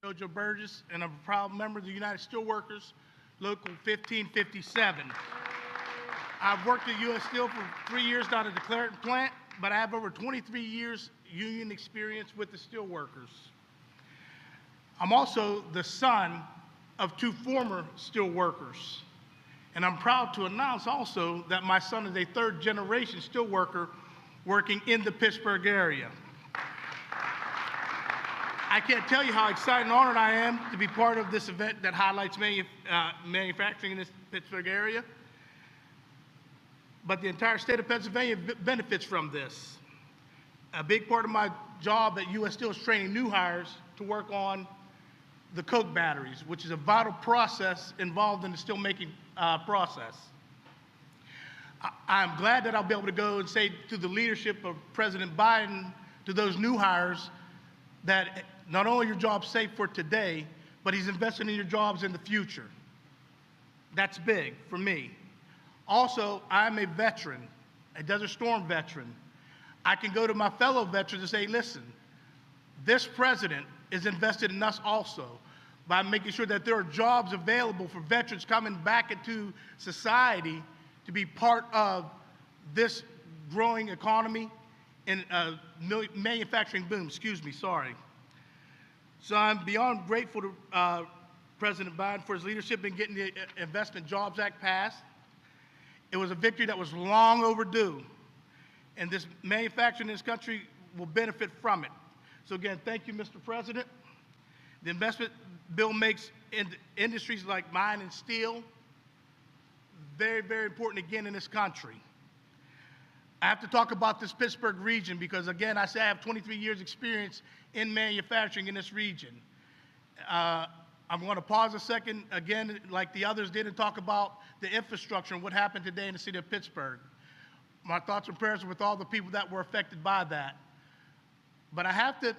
Jojo Burgess, and I'm a proud member of the United Steelworkers, Local 1557. I've worked at U.S. Steel for 3 years down at the Clairton plant, but I have over 23 years union experience with the steelworkers. I'm also the son of 2 former steelworkers, and I'm proud to announce also that my son is a 3rd-generation steelworker working in the Pittsburgh area. I can't tell you how excited and honored I am to be part of this event that highlights manufacturing in this Pittsburgh area. But the entire state of Pennsylvania benefits from this. A big part of my job at U.S. Steel is training new hires to work on the coke batteries, which is a vital process involved in the steelmaking process. I'm glad that I'll be able to go and say to the leadership of President Biden, to those new hires, that not only your job's safe for today, but he's investing in your jobs in the future. That's big for me. Also, I'm a veteran, a Desert Storm veteran. I can go to my fellow veterans and say, listen, this president is invested in us also by making sure that there are jobs available for veterans coming back into society to be part of this growing economy and manufacturing boom, sorry. So I'm beyond grateful to President Biden for his leadership in getting the Investment Jobs Act passed. It was a victory that was long overdue, and this manufacturing in this country will benefit from it. So again, thank you, Mr. President. The investment bill makes industries like mine and steel very, very important again in this country. I have to talk about this Pittsburgh region because, again, I say I have 23 years experience in manufacturing in this region. I'm going to pause a second, again, like the others did, and talk about the infrastructure and what happened today in the city of Pittsburgh. My thoughts and prayers are with all the people that were affected by that. But I have to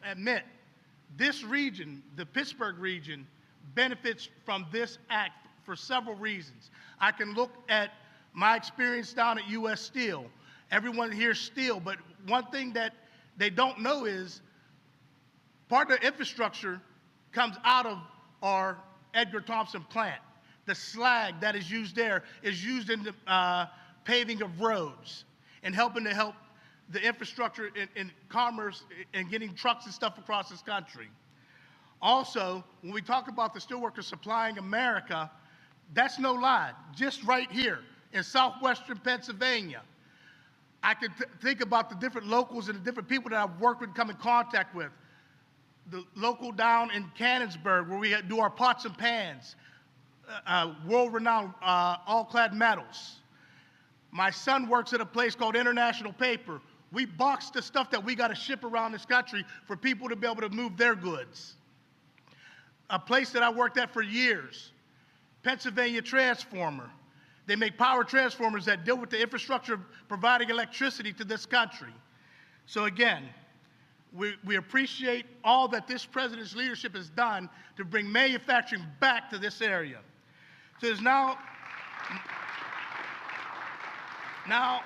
admit, this region, the Pittsburgh region, benefits from this act for several reasons. I can look at my experience down at U.S. Steel. Everyone hears steel, but one thing that they don't know is part of the infrastructure comes out of our Edgar Thompson plant. The slag that is used there is used in the paving of roads and helping to help the infrastructure in commerce and getting trucks and stuff across this country. Also, when we talk about the steelworkers supplying America, that's no lie. Just right here in southwestern Pennsylvania, I can think about the different locals and the different people that I've worked with, come in contact with. The local down in Canonsburg, where we do our pots and pans, world-renowned all-clad metals. My son works at a place called International Paper. We box the stuff that we got to ship around this country for people to be able to move their goods. A place that I worked at for years, Pennsylvania Transformer. They make power transformers that deal with the infrastructure of providing electricity to this country. So again, we appreciate all that this president's leadership has done to bring manufacturing back to this area. So it is now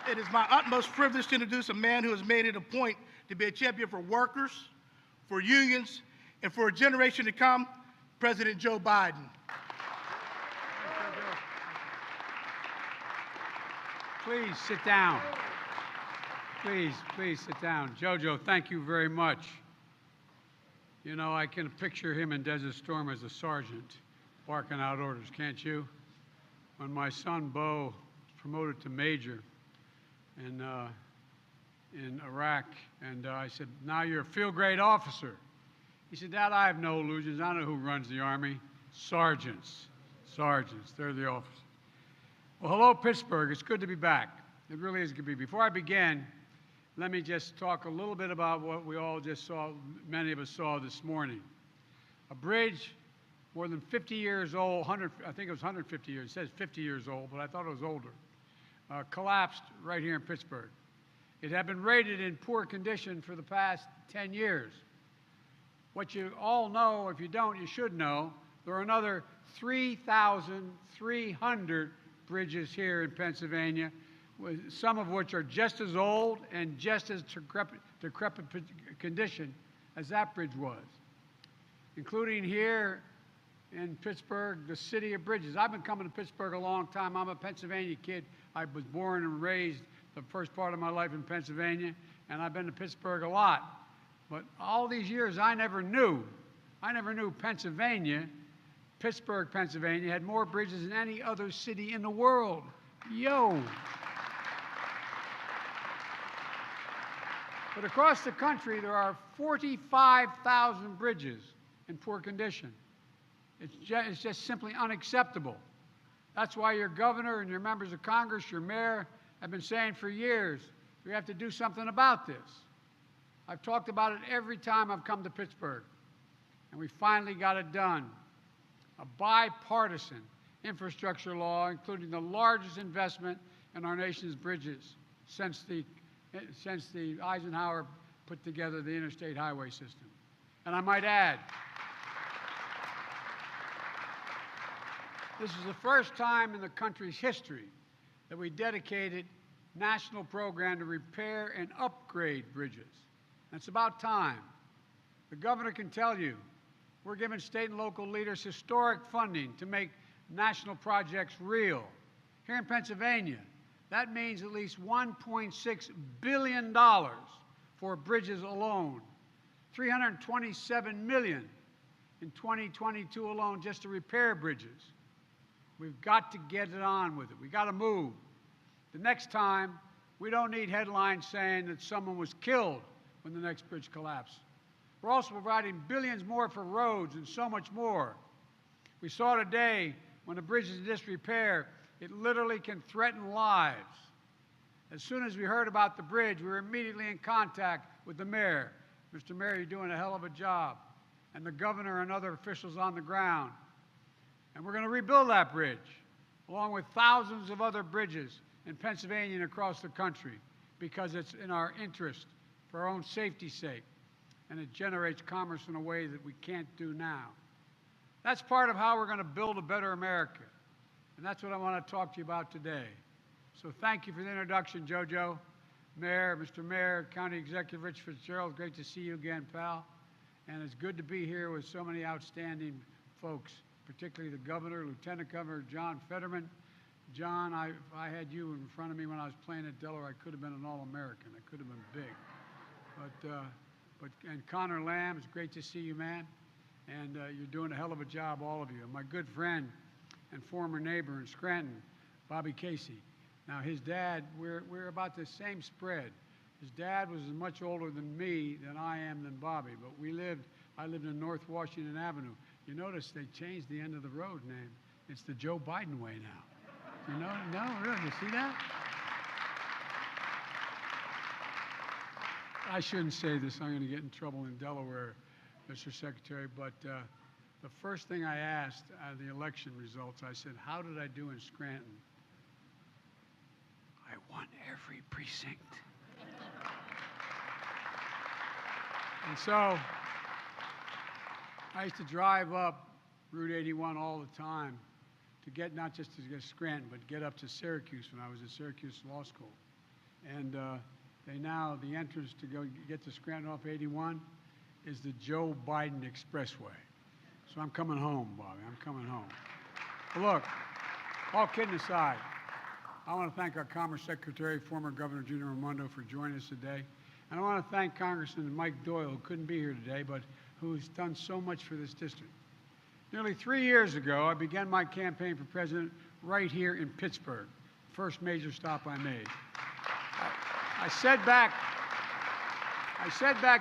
it is my utmost privilege to introduce a man who has made it a point to be a champion for workers, for unions, and for a generation to come, President Joe Biden. Please sit down. Please sit down. Jojo, thank you very much. You know, I can picture him in Desert Storm as a sergeant barking out orders, can't you? When my son Bo was promoted to major in Iraq, and I said, now you're a field-grade officer. He said, Dad, I have no illusions. I know who runs the Army. Sergeants, they're the officers. Well, hello, Pittsburgh. It's good to be back. It really is good to be. Before I begin, let me just talk a little bit about what we all just saw, many of us saw this morning. A bridge more than 50 years old, I think it was 150 years, it says 50 years old, but I thought it was older, collapsed right here in Pittsburgh. It had been rated in poor condition for the past 10 years. What you all know, if you don't, you should know, there are another 3,300 bridges here in Pennsylvania, some of which are just as old and just as decrepit condition as that bridge was. including here in Pittsburgh, the city of bridges. I've been coming to Pittsburgh a long time. I'm a Pennsylvania kid. I was born and raised the first part of my life in Pennsylvania, and I've been to Pittsburgh a lot. But all these years, I never knew Pennsylvania, Pittsburgh, Pennsylvania, had more bridges than any other city in the world. Yo! But across the country, there are 45,000 bridges in poor condition. It's just simply unacceptable. That's why your governor and your members of Congress, your mayor, have been saying for years, we have to do something about this. I've talked about it every time I've come to Pittsburgh, and we finally got it done. A bipartisan infrastructure law, including the largest investment in our nation's bridges since the Eisenhower put together the interstate highway system. And I might add, this is the first time in the country's history that we dedicated a national program to repair and upgrade bridges. And it's about time. The governor can tell you we're giving state and local leaders historic funding to make national projects real. Here in Pennsylvania, that means at least $1.6 billion for bridges alone, $327 million in 2022 alone just to repair bridges. We've got to get it on with it. We've got to move. The next time, we don't need headlines saying that someone was killed when the next bridge collapsed. We're also providing billions more for roads and so much more. We saw today when a bridge is in disrepair, it literally can threaten lives. As soon as we heard about the bridge, we were immediately in contact with the mayor. Mr. Mayor, you're doing a hell of a job. And the governor and other officials on the ground. And we're going to rebuild that bridge, along with thousands of other bridges in Pennsylvania and across the country, because it's in our interest, for our own safety's sake, and it generates commerce in a way that we can't do now. That's part of how we're going to build a better America, and that's what I want to talk to you about today. So thank you for the introduction, Jojo. Mayor, Mr. Mayor, County Executive Rich Fitzgerald, great to see you again, pal. And it's good to be here with so many outstanding folks, particularly the governor, Lieutenant Governor John Fetterman. John, if I had you in front of me when I was playing at Delaware, I could have been an All-American. I could have been big. And Connor Lamb, it's great to see you, man. And you're doing a hell of a job, all of you. And my good friend and former neighbor in Scranton, Bobby Casey. Now, his dad, we're about the same spread. His dad was as much older than me than I am than Bobby, but I lived in North Washington Avenue. You notice they changed the end of the road name. It's the Joe Biden way now. You know? No, really, you see that? I shouldn't say this. I'm going to get in trouble in Delaware, Mr. Secretary, but the first thing I asked at the election results, I said, how did I do in Scranton? I won every precinct. And so I used to drive up Route 81 all the time to get, not just to get Scranton, but get up to Syracuse when I was at Syracuse Law School. And the entrance to go get to Scranton off 81 is the Joe Biden Expressway. So I'm coming home, Bobby, I'm coming home. But look, all kidding aside, I want to thank our Commerce Secretary, former Governor Gina Raimondo, for joining us today. And I want to thank Congressman Mike Doyle, who couldn't be here today, but who's done so much for this district. Nearly 3 years ago, I began my campaign for president right here in Pittsburgh, first major stop I made. I said back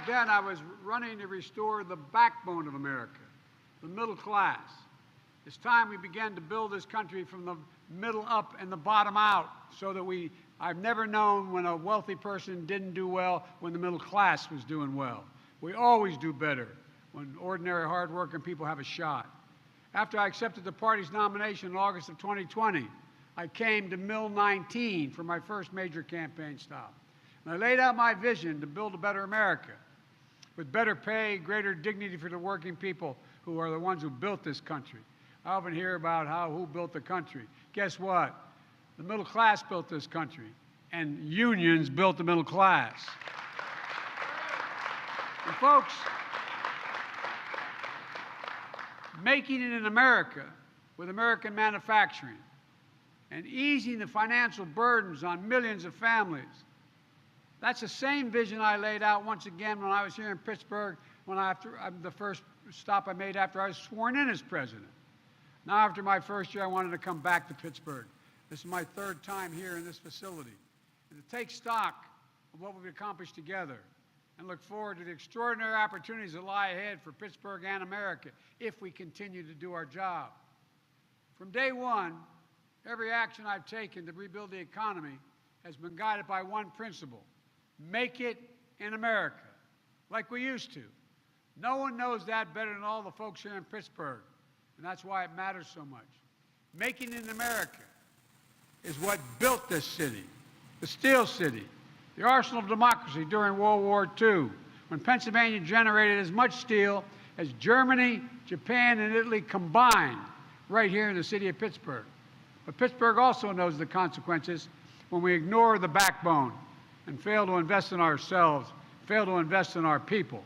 then I was running to restore the backbone of America, the middle class. It's time we began to build this country from the middle up and the bottom out, so that I've never known when a wealthy person didn't do well when the middle class was doing well. We always do better when ordinary, hard-working people have a shot. After I accepted the party's nomination in August of 2020, I came to Mill 19 for my first major campaign stop. And I laid out my vision to build a better America with better pay, greater dignity for the working people who are the ones who built this country. I often hear about who built the country. Guess what? The middle class built this country, and unions built the middle class. And folks, making it in America with American manufacturing, and easing the financial burdens on millions of families. That's the same vision I laid out once again when I was here in Pittsburgh, the first stop I made after I was sworn in as president. Now, after my first year, I wanted to come back to Pittsburgh. This is my third time here in this facility. And to take stock of what we've accomplished together and look forward to the extraordinary opportunities that lie ahead for Pittsburgh and America if we continue to do our job. From day one, every action I've taken to rebuild the economy has been guided by one principle: make it in America, like we used to. No one knows that better than all the folks here in Pittsburgh, and that's why it matters so much. Making it in America is what built this city, the Steel City, the arsenal of democracy during World War II, when Pennsylvania generated as much steel as Germany, Japan, and Italy combined right here in the city of Pittsburgh. But Pittsburgh also knows the consequences when we ignore the backbone and fail to invest in ourselves, fail to invest in our people.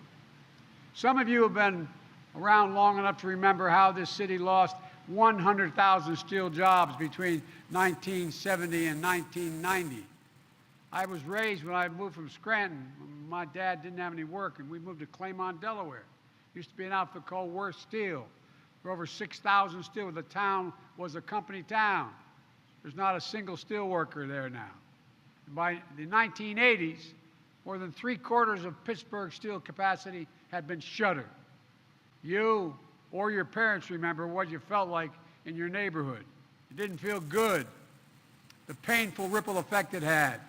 Some of you have been around long enough to remember how this city lost 100,000 steel jobs between 1970 and 1990. I was raised when I moved from Scranton. My dad didn't have any work, and we moved to Claymont, Delaware. Used to be an outfit called Worth Steel. There were over 6,000 steel. The town was a company town. There's not a single steel worker there now. By the 1980s, more than 3/4 of Pittsburgh's steel capacity had been shuttered. You or your parents remember what you felt like in your neighborhood. It didn't feel good. The painful ripple effect it had.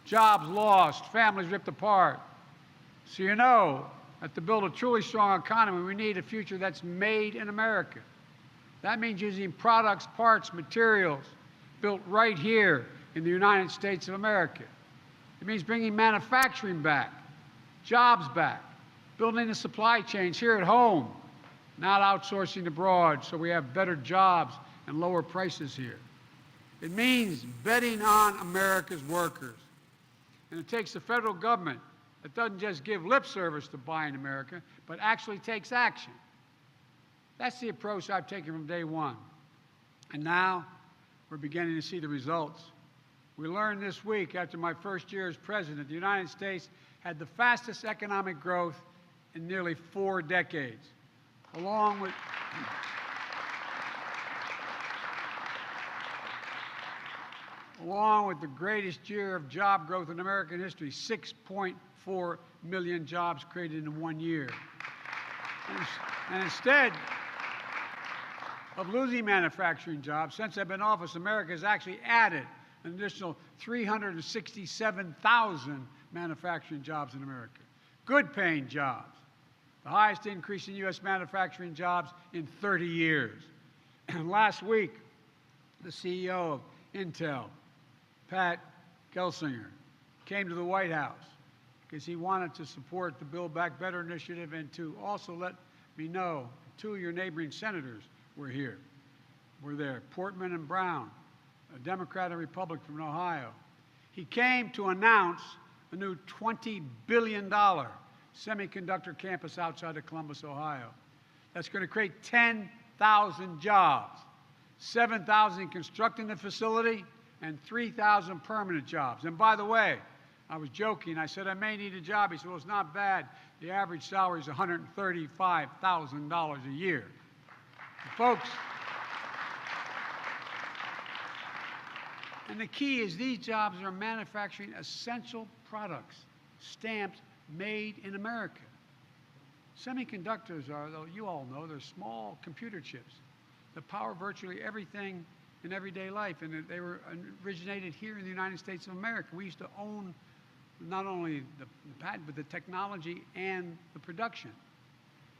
Jobs lost, families ripped apart. So you know that to build a truly strong economy, we need a future that's made in America. That means using products, parts, materials built right here in the United States of America. It means bringing manufacturing back, jobs back, building the supply chains here at home, not outsourcing abroad so we have better jobs and lower prices here. It means betting on America's workers. And it takes the federal government that doesn't just give lip service to buying America, but actually takes action. That's the approach I've taken from day one. And now we're beginning to see the results. We learned this week, after my first year as president, the United States had the fastest economic growth in nearly 4 decades, along with the greatest year of job growth in American history, 6.4 million jobs created in 1 year. And instead of losing manufacturing jobs, since I've been in office, America has actually added an additional 367,000 manufacturing jobs in America. Good-paying jobs. The highest increase in U.S. manufacturing jobs in 30 years. And last week, the CEO of Intel, Pat Gelsinger, came to the White House because he wanted to support the Build Back Better initiative and to also let me know 2 of your neighboring senators were here. Were there, Portman and Brown, a Democrat and Republican from Ohio. He came to announce a new $20 billion semiconductor campus outside of Columbus, Ohio. That's going to create 10,000 jobs, 7,000 in constructing the facility, and 3,000 permanent jobs. And by the way, I was joking. I said, I may need a job. He said, well, it's not bad. The average salary is $135,000 a year. And folks, and the key is these jobs are manufacturing essential products, stamped made in America. Semiconductors are, though you all know, they're small computer chips that power virtually everything in everyday life, and they were originated here in the United States of America. We used to own not only the patent, but the technology and the production.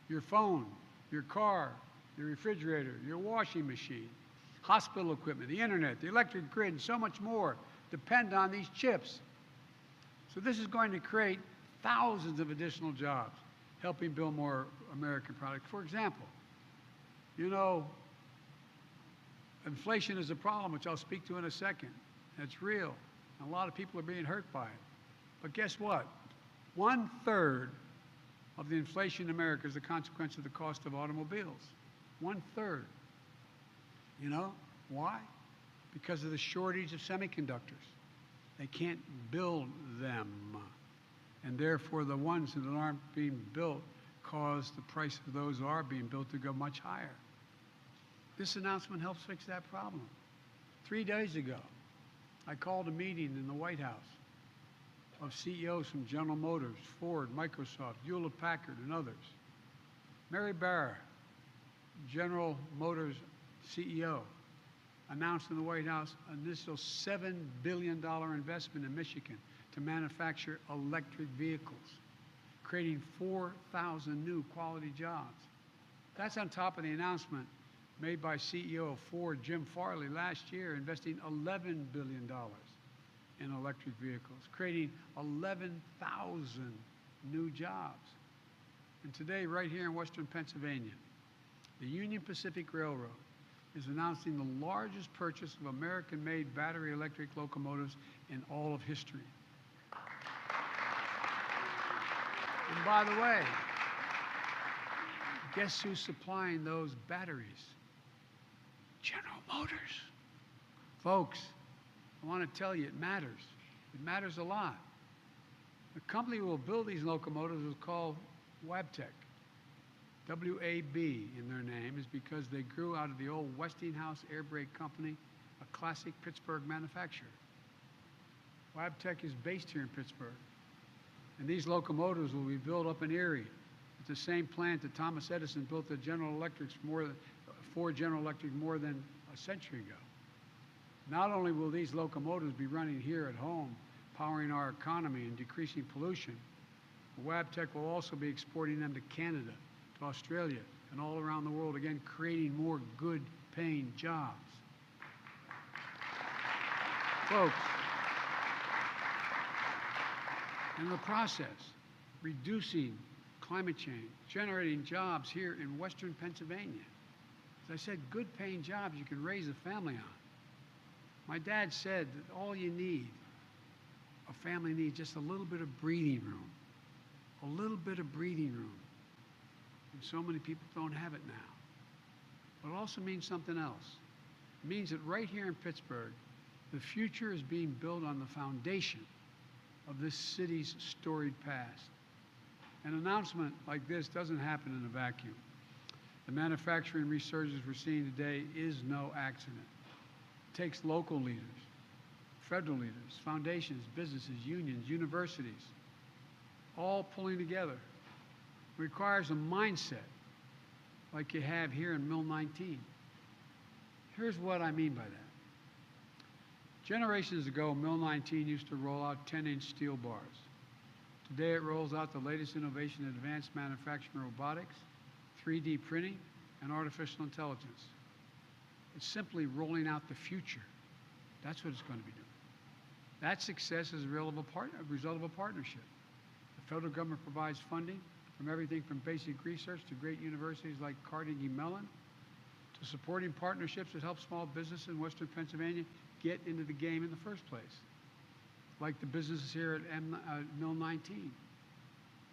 Your phone, your car, your refrigerator, your washing machine, hospital equipment, the internet, the electric grid, and so much more depend on these chips. So this is going to create thousands of additional jobs, helping build more American products. For example, you know, inflation is a problem, which I'll speak to in a second. It's real. And a lot of people are being hurt by it. But guess what? 1/3 of the inflation in America is a consequence of the cost of automobiles. 1/3. You know why? Because of the shortage of semiconductors. They can't build them. And therefore, the ones that aren't being built cause the price of those that are being built to go much higher. This announcement helps fix that problem. 3 days ago, I called a meeting in the White House of CEOs from General Motors, Ford, Microsoft, Hewlett-Packard, and others. Mary Barra, General Motors CEO, announced in the White House an initial $7 billion investment in Michigan to manufacture electric vehicles, creating 4,000 new quality jobs. That's on top of the announcement made by CEO of Ford, Jim Farley, last year, investing $11 billion in electric vehicles, creating 11,000 new jobs. And today, right here in Western Pennsylvania, the Union Pacific Railroad is announcing the largest purchase of American-made battery electric locomotives in all of history. And by the way, guess who's supplying those batteries? General Motors. Folks, I want to tell you, it matters. It matters a lot. The company who will build these locomotives is called Wabtec. W-A-B in their name is because they grew out of the old Westinghouse air brake company, a classic Pittsburgh manufacturer. Wabtec is based here in Pittsburgh. And these locomotives will be built up in Erie at the same plant that Thomas Edison built at Ford General Electric more than a century ago. Not only will these locomotives be running here at home, powering our economy and decreasing pollution, Wabtec will also be exporting them to Canada, to Australia, and all around the world, again, creating more good-paying jobs. Folks, in the process, reducing climate change, generating jobs here in Western Pennsylvania. As I said, good-paying jobs you can raise a family on. My dad said that all you need, a family needs just a little bit of breathing room. A little bit of breathing room. And so many people don't have it now. But it also means something else. It means that right here in Pittsburgh, the future is being built on the foundation of this city's storied past. An announcement like this doesn't happen in a vacuum. The manufacturing resurgence we're seeing today is no accident. It takes local leaders, federal leaders, foundations, businesses, unions, universities, all pulling together. It requires a mindset like you have here in Mill 19. Here's what I mean by that. Generations ago, Mill 19 used to roll out 10-inch steel bars. Today, it rolls out the latest innovation in advanced manufacturing robotics, 3D printing, and artificial intelligence. It's simply rolling out the future. That's what it's going to be doing. That success is a result of a partnership. The federal government provides funding from everything from basic research to great universities like Carnegie Mellon, to supporting partnerships that help small businesses in Western Pennsylvania get into the game in the first place, like the businesses here at Mill 19.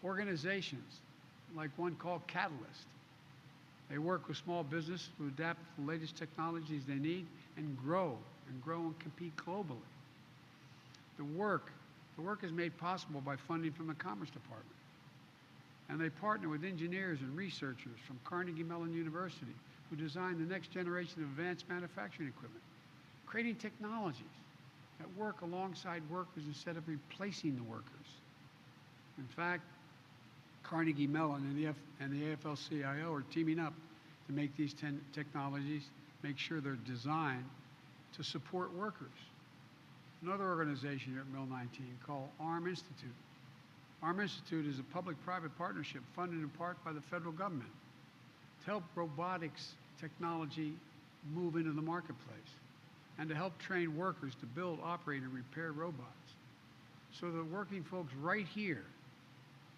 Organizations like one called Catalyst. They work with small business to adapt to the latest technologies they need and grow and compete globally. The work is made possible by funding from the Commerce Department. And they partner with engineers and researchers from Carnegie Mellon University who design the next generation of advanced manufacturing equipment, creating technologies that work alongside workers instead of replacing the workers. In fact, Carnegie Mellon and the AFL-CIO are teaming up to make these technologies, make sure they're designed to support workers. Another organization here at Mill 19 called ARM Institute. ARM Institute is a public-private partnership funded in part by the federal government to help robotics technology move into the marketplace and to help train workers to build, operate, and repair robots so that working folks right here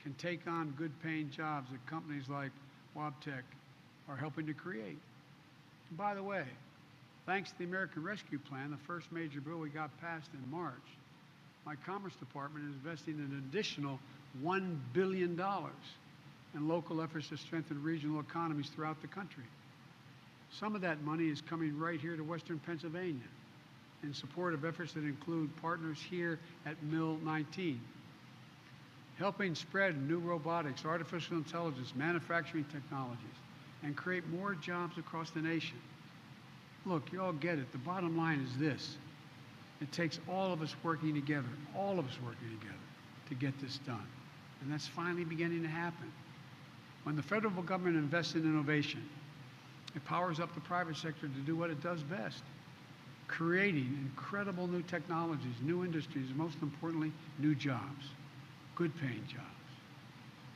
can take on good-paying jobs that companies like Wabtec are helping to create. And by the way, thanks to the American Rescue Plan, the first major bill we got passed in March, my Commerce Department is investing an additional $1 billion in local efforts to strengthen regional economies throughout the country. Some of that money is coming right here to Western Pennsylvania in support of efforts that include partners here at Mill 19, helping spread new robotics, artificial intelligence, manufacturing technologies, and create more jobs across the nation. Look, you all get it. The bottom line is this. It takes all of us working together, to get this done. And that's finally beginning to happen. When the federal government invests in innovation, it powers up the private sector to do what it does best, creating incredible new technologies, new industries, and most importantly, new jobs, good-paying jobs.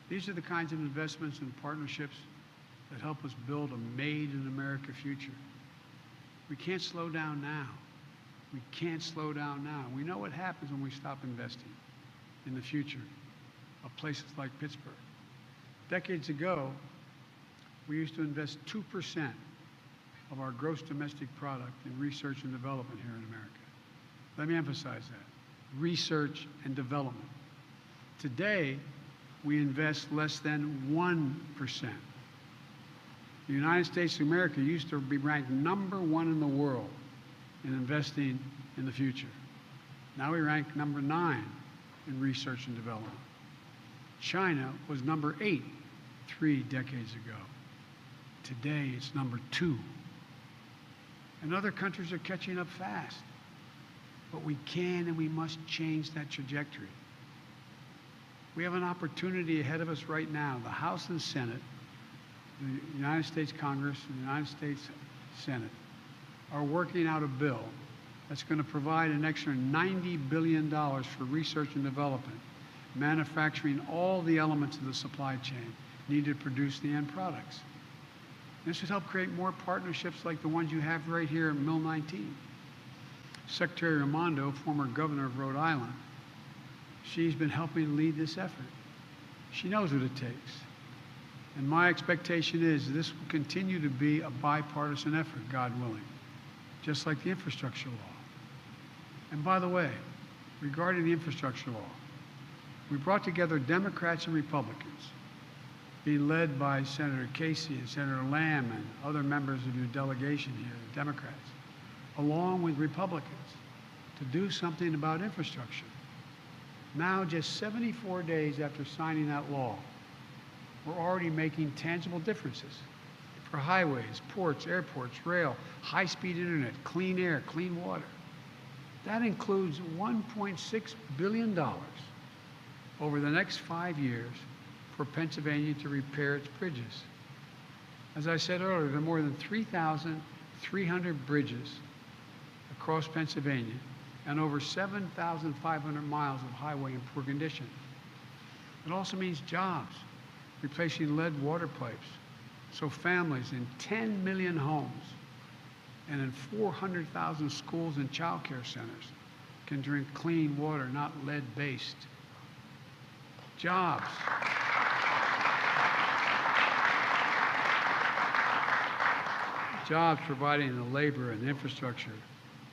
These are the kinds of investments and partnerships that help us build a made-in-America future. We can't slow down now. We can't slow down now. We know what happens when we stop investing in the future of places like Pittsburgh. Decades ago, we used to invest 2% of our gross domestic product in research and development here in America. Let me emphasize that. Research and development. Today, we invest less than 1%. The United States of America used to be ranked #1 in the world in investing in the future. Now we rank #9 in research and development. China was #8 3 decades ago. Today it's #2. And other countries are catching up fast. But we can and we must change that trajectory. We have an opportunity ahead of us right now. The House and Senate, the United States Congress and the United States Senate are working out a bill that's going to provide an extra $90 billion for research and development, manufacturing all the elements of the supply chain needed to produce the end products. This should help create more partnerships like the ones you have right here at Mill 19. Secretary Raimondo, former governor of Rhode Island, she's been helping lead this effort. She knows what it takes. And my expectation is this will continue to be a bipartisan effort, God willing, just like the infrastructure law. And by the way, regarding the infrastructure law, we brought together Democrats and Republicans, being led by Senator Casey and Senator Lamb and other members of your delegation here, the Democrats, along with Republicans, to do something about infrastructure. Now, just 74 days after signing that law, we're already making tangible differences for highways, ports, airports, rail, high-speed internet, clean air, clean water. That includes $1.6 billion over the next 5 years for Pennsylvania to repair its bridges. As I said earlier, there are more than 3,300 bridges across Pennsylvania and over 7,500 miles of highway in poor condition. It also means jobs, replacing lead water pipes, so families in 10 million homes and in 400,000 schools and child care centers can drink clean water, not lead-based. Jobs. Jobs providing the labor and infrastructure,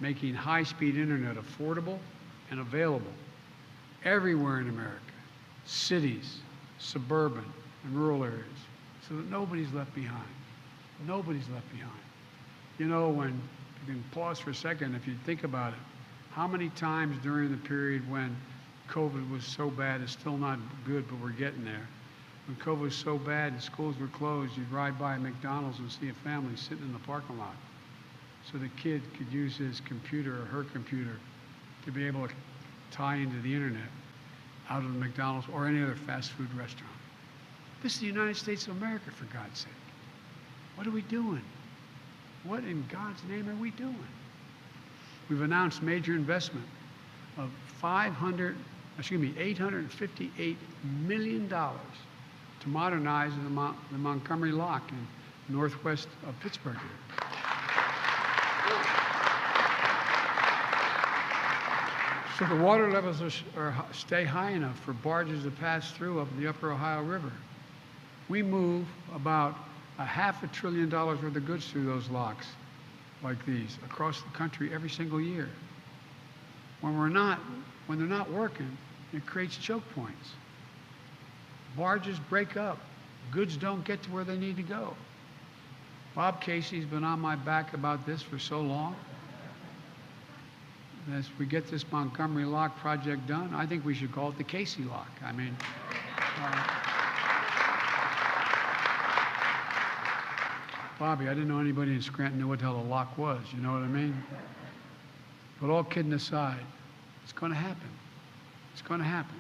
making high-speed internet affordable and available everywhere in America, cities, suburban, and rural areas, so that nobody's left behind. Nobody's left behind. You know, when you can pause for a second, if you think about it, how many times during the period when COVID was so bad, it's still not good, but we're getting there. When COVID was so bad and schools were closed, you'd ride by a McDonald's and see a family sitting in the parking lot so the kid could use his computer or her computer to be able to tie into the internet out of the McDonald's or any other fast food restaurant. This is the United States of America, for God's sake. What are we doing? What in God's name are we doing? We've announced major investment of $858 million to modernize the Montgomery Lock in northwest of Pittsburgh here. So the water levels stay high enough for barges to pass through up the upper Ohio River. We move about $500 billion worth of goods through those locks like these across the country every single year. When they're not working, it creates choke points. Barges break up. Goods don't get to where they need to go. Bob Casey's been on my back about this for so long. As we get this Montgomery Lock project done, I think we should call it the Casey Lock. I mean, Bobby, I didn't know anybody in Scranton knew what the hell a lock was, you know what I mean? But all kidding aside, it's going to happen. It's going to happen.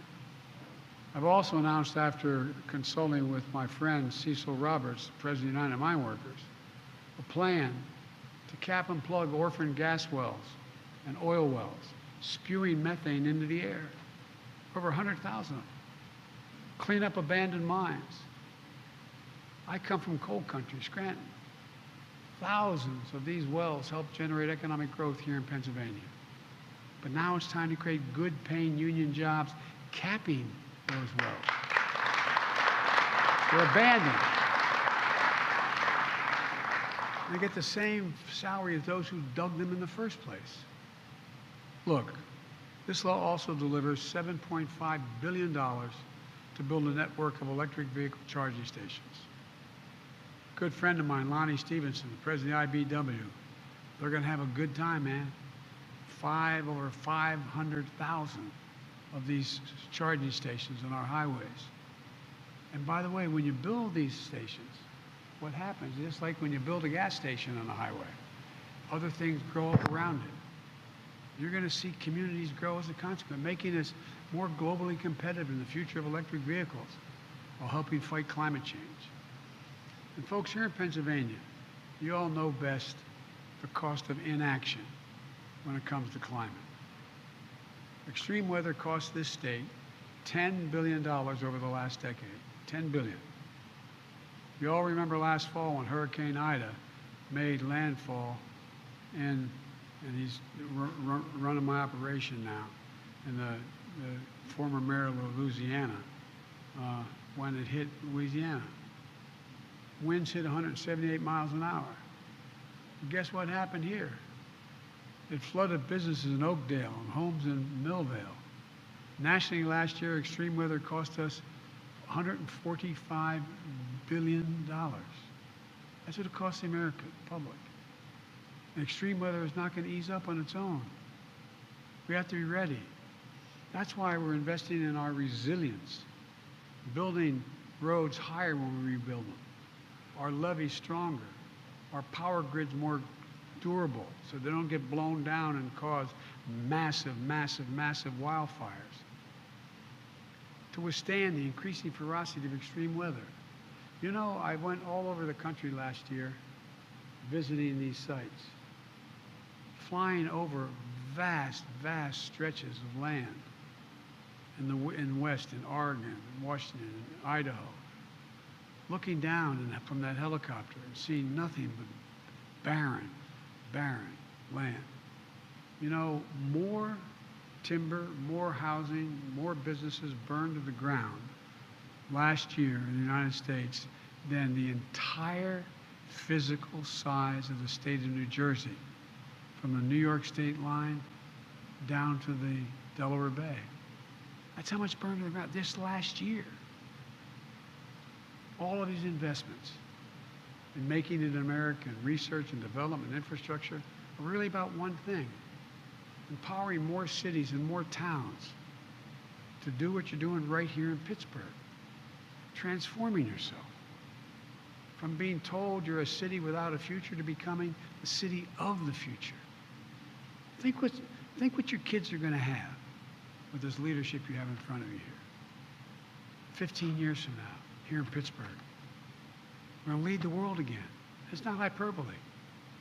I've also announced, after consulting with my friend Cecil Roberts, President of the United Mine Workers, a plan to cap and plug orphan gas wells and oil wells, spewing methane into the air. Over 100,000 of them. Clean up abandoned mines. I come from coal country, Scranton. Thousands of these wells help generate economic growth here in Pennsylvania. But now it's time to create good paying union jobs, capping those wells. They're abandoned. They get the same salary as those who dug them in the first place. Look, this law also delivers $7.5 billion to build a network of electric vehicle charging stations. A good friend of mine, Lonnie Stevenson, the president of the IBW, they're going to have a good time, man. Over 500,000 of these charging stations on our highways. And by the way, when you build these stations, what happens, just like when you build a gas station on a highway, other things grow up around it. You're going to see communities grow as a consequence, making us more globally competitive in the future of electric vehicles while helping fight climate change. And folks, here in Pennsylvania, you all know best the cost of inaction when it comes to climate. Extreme weather cost this state $10 billion over the last decade. $10 billion. You all remember last fall when Hurricane Ida made landfall, and he's running my operation now, and the former mayor of Louisiana, when it hit Louisiana. Winds hit 178 miles an hour. And guess what happened here? It flooded businesses in Oakdale and homes in Millvale. Nationally last year, extreme weather cost us $145 billion. That's what it costs the American public. And extreme weather is not going to ease up on its own. We have to be ready. That's why we're investing in our resilience, building roads higher when we rebuild them, our levees stronger, our power grids more durable so they don't get blown down and cause massive, massive, massive wildfires, to withstand the increasing ferocity of extreme weather. You know, I went all over the country last year visiting these sites, flying over vast, vast stretches of land in West, in Oregon, in Washington, in Idaho, looking down from that helicopter and seeing nothing but barren, barren land. You know, more timber, more housing, more businesses burned to the ground last year in the United States than the entire physical size of the state of New Jersey, from the New York state line down to the Delaware Bay. That's how much burned to the ground this last year. All of these investments in making it American, research and development, infrastructure, are really about one thing: empowering more cities and more towns to do what you're doing right here in Pittsburgh, transforming yourself from being told you're a city without a future to becoming the city of the future. Think what your kids are going to have with this leadership you have in front of you here. 15 years from now, here in Pittsburgh, we're going to lead the world again. It's not hyperbole.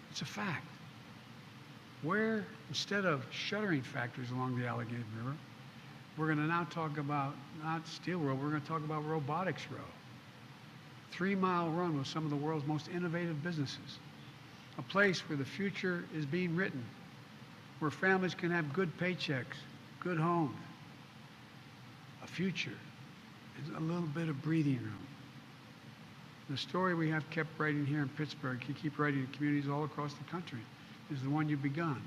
It's a fact. Where, instead of shuttering factories along the Allegheny River, we're going to now talk about, not Steel World, we're going to talk about Robotics Row. 3-mile run with some of the world's most innovative businesses. A place where the future is being written, where families can have good paychecks, good homes, a future, and a little bit of breathing room. The story we have kept writing here in Pittsburgh, you keep writing in communities all across the country, is the one you've begun.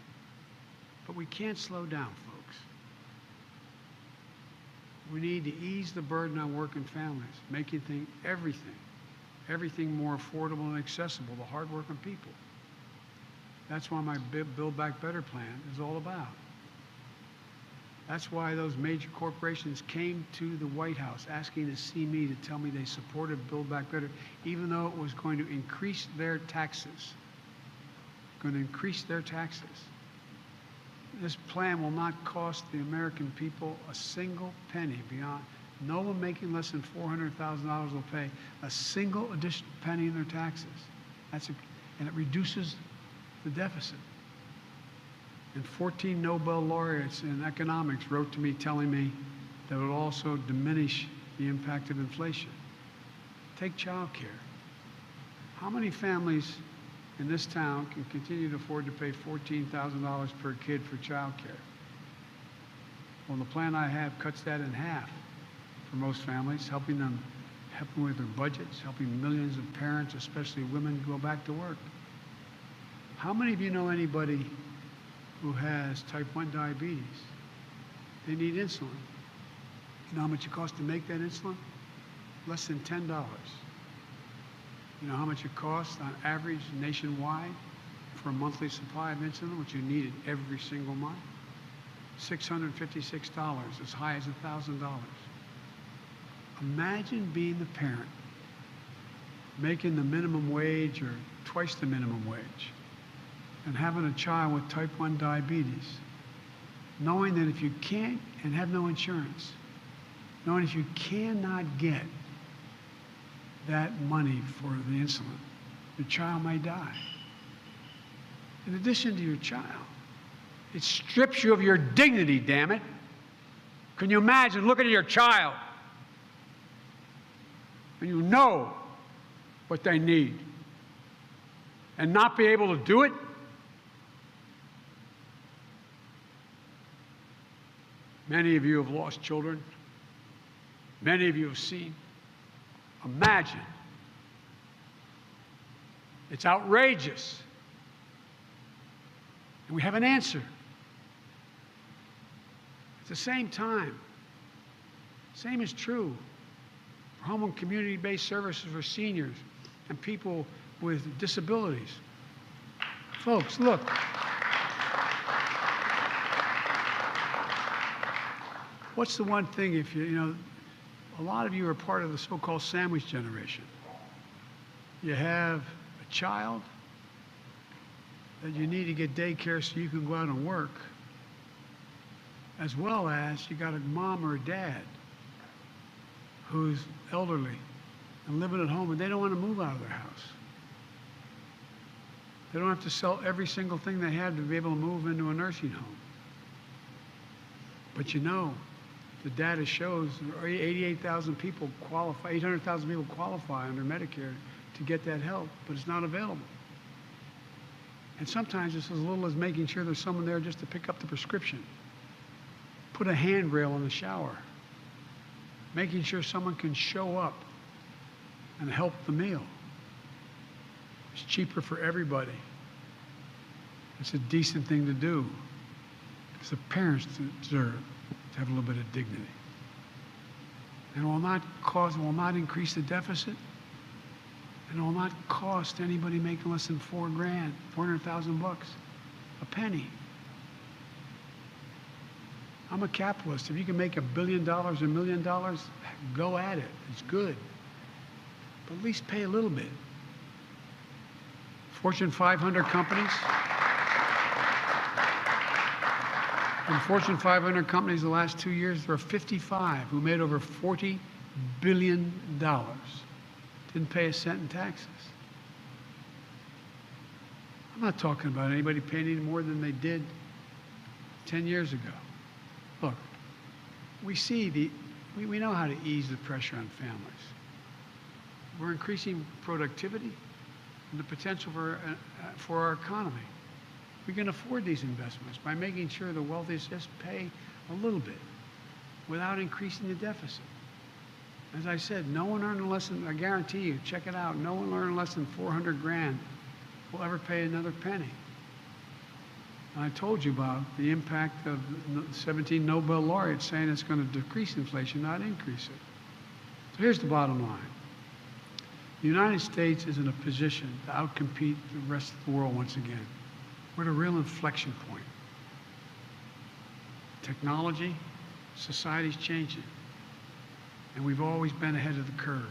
But we can't slow down, folks. We need to ease the burden on working families, making everything everything more affordable and accessible to hardworking people. That's why my Build Back Better plan is all about. That's why those major corporations came to the White House asking to see me to tell me they supported Build Back Better, even though it was going to increase their taxes. Going to increase their taxes. This plan will not cost the American people a single penny beyond. No one making less than $400,000 will pay a single additional penny in their taxes. And it reduces the deficit. And 14 Nobel laureates in economics wrote to me telling me that it would also diminish the impact of inflation. Take child care. How many families in this town can continue to afford to pay $14,000 per kid for child care? Well, the plan I have cuts that in half for most families, helping with their budgets, helping millions of parents, especially women, go back to work. How many of you know anybody who has type 1 diabetes? They need insulin. You know how much it costs to make that insulin? Less than $10. You know how much it costs on average nationwide for a monthly supply of insulin, which you needed every single month? $656, as high as $1,000. Imagine being the parent making the minimum wage or twice the minimum wage and having a child with type 1 diabetes, knowing that if you can't, and have no insurance, knowing if you cannot get that money for the insulin, your child may die. In addition to your child, it strips you of your dignity, damn it. Can you imagine looking at your child and you know what they need and not be able to do it? Many of you have lost children. Many of you have seen. Imagine. It's outrageous. And we have an answer. At the same time, same is true for home and community-based services for seniors and people with disabilities. Folks, look. What's the one thing, if you know, a lot of you are part of the so-called sandwich generation. You have a child that you need to get daycare so you can go out and work, as well as you got a mom or a dad who's elderly and living at home and they don't want to move out of their house. They don't have to sell every single thing they have to be able to move into a nursing home. But you know, the data shows 88,000 people qualify, 800,000 people qualify under Medicare to get that help, but it's not available. And sometimes it's as little as making sure there's someone there just to pick up the prescription, put a handrail in the shower, making sure someone can show up and help the meal. It's cheaper for everybody. It's a decent thing to do because the parents deserve to have a little bit of dignity. And it will not increase the deficit, and it will not cost anybody making less than $400,000 a penny. I'm a capitalist. If you can make $1 billion, $1 million, go at it. It's good. But at least pay a little bit. Fortune 500 companies. In Fortune 500 companies the last 2 years, there are 55 who made over $40 billion. Didn't pay a cent in taxes. I'm not talking about anybody paying any more than they did 10 years ago. Look, we know how to ease the pressure on families. We're increasing productivity and the potential for our economy. We can afford these investments by making sure the wealthiest just pay a little bit without increasing the deficit. As I said, no one earning less than, I guarantee you, check it out, no one earning less than 400 grand will ever pay another penny. And I told you about the impact of 17 Nobel laureates saying it's going to decrease inflation, not increase it. So here's the bottom line. The United States is in a position to outcompete the rest of the world once again. We're at a real inflection point. Technology, society's changing, and we've always been ahead of the curve.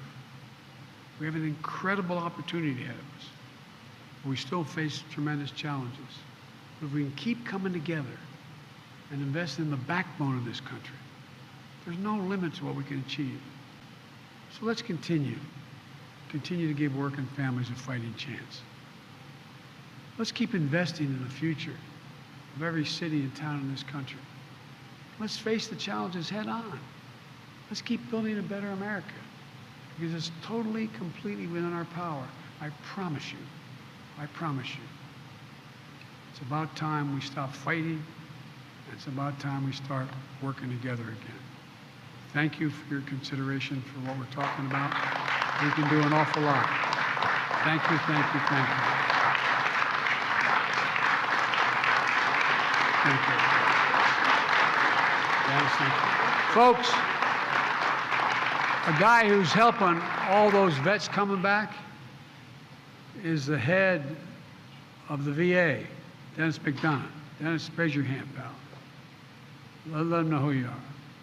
We have an incredible opportunity ahead of us. We still face tremendous challenges. But if we can keep coming together and invest in the backbone of this country, there's no limit to what we can achieve. So let's continue to give working families a fighting chance. Let's keep investing in the future of every city and town in this country. Let's face the challenges head on. Let's keep building a better America, because it's totally, completely within our power. I promise you. I promise you. It's about time we stop fighting, and it's about time we start working together again. Thank you for your consideration for what we're talking about. We can do an awful lot. Thank you, thank you, thank you. Thank you. Yes, thank you. Folks, a guy who's helping all those vets coming back is the head of the VA, Dennis McDonough. Dennis, raise your hand, pal. Let him know who you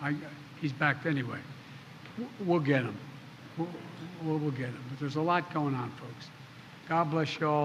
are. He's back anyway. We'll get him. We'll get him. But there's a lot going on, folks. God bless you all.